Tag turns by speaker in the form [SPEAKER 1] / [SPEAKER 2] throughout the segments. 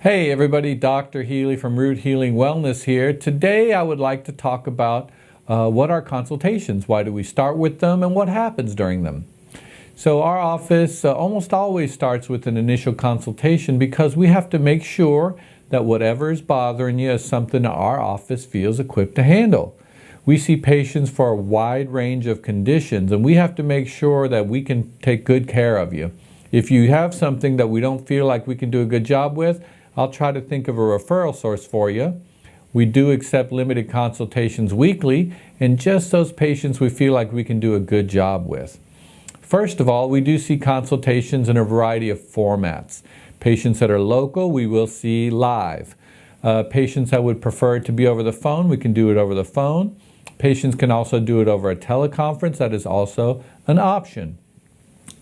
[SPEAKER 1] Hey everybody, Dr. Healy from Root Healing Wellness here. Today I would like to talk about what are consultations, why do we start with them, and what happens during them. So our office almost always starts with an initial consultation because we have to make sure that whatever is bothering you is something that our office feels equipped to handle. We see patients for a wide range of conditions, and we have to make sure that we can take good care of you. If you have something that we don't feel like we can do a good job with, I'll try to think of a referral source for you. We do accept limited consultations weekly, and just those patients we feel like we can do a good job with. First of all, we do see consultations in a variety of formats. Patients that are local, we will see live. Patients that would prefer it to be over the phone, we can do it over the phone. Patients can also do it over a teleconference. That is also an option.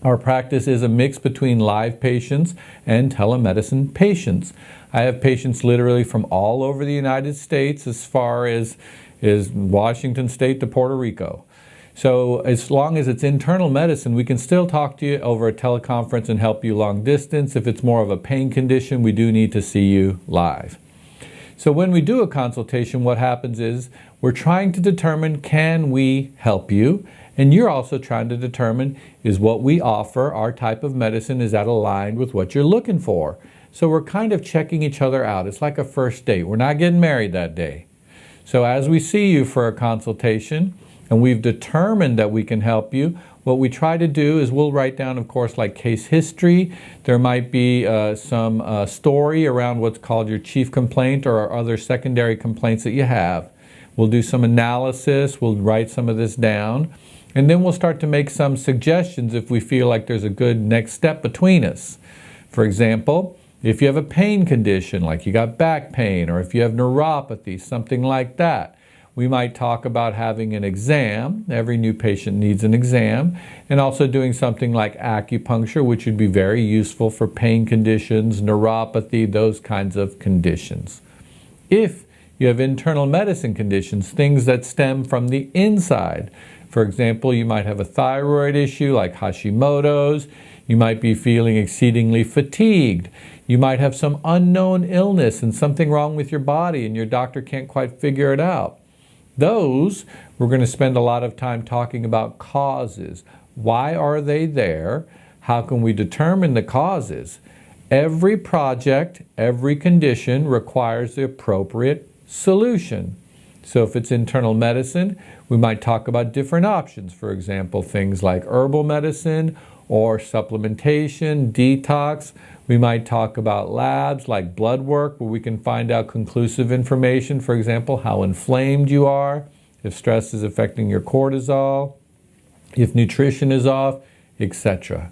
[SPEAKER 1] Our practice is a mix between live patients and telemedicine patients. I have patients literally from all over the United States, as far as Washington State to Puerto Rico. So as long as it's internal medicine, we can still talk to you over a teleconference and help you long distance. If it's more of a pain condition, we do need to see you live. So when we do a consultation, what happens is we're trying to determine, can we help you? And you're also trying to determine, is what we offer, our type of medicine, is that aligned with what you're looking for? So we're kind of checking each other out. It's like a first date. We're not getting married that day. So as we see you for a consultation, and we've determined that we can help you, what we try to do is we'll write down, of course, like case history. There might be some story around what's called your chief complaint or other secondary complaints that you have. We'll do some analysis. We'll write some of this down. And then we'll start to make some suggestions if we feel like there's a good next step between us. For example, if you have a pain condition, like you got back pain, or if you have neuropathy, something like that, we might talk about having an exam. Every new patient needs an exam. And also doing something like acupuncture, which would be very useful for pain conditions, neuropathy, those kinds of conditions. If you have internal medicine conditions, things that stem from the inside. For example, you might have a thyroid issue like Hashimoto's. You might be feeling exceedingly fatigued. You might have some unknown illness and something wrong with your body and your doctor can't quite figure it out. Those, we're going to spend a lot of time talking about causes. Why are they there? How can we determine the causes? Every project, every condition requires the appropriate solution. So if it's internal medicine, we might talk about different options. For example, things like herbal medicine or supplementation, detox. We might talk about labs like blood work, where we can find out conclusive information. For example, how inflamed you are, if stress is affecting your cortisol, if nutrition is off, etc.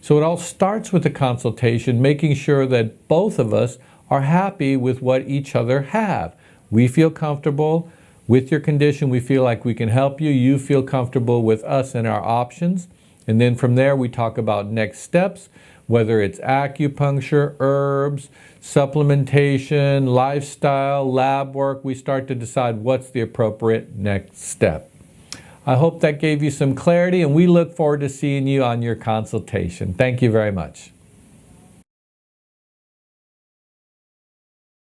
[SPEAKER 1] So it all starts with a consultation, making sure that both of us are happy with what each other have. We feel comfortable with your condition. We feel like we can help you. You feel comfortable with us and our options. And then from there, we talk about next steps, whether it's acupuncture, herbs, supplementation, lifestyle, lab work. We start to decide what's the appropriate next step. I hope that gave you some clarity, and we look forward to seeing you on your consultation. Thank you very much.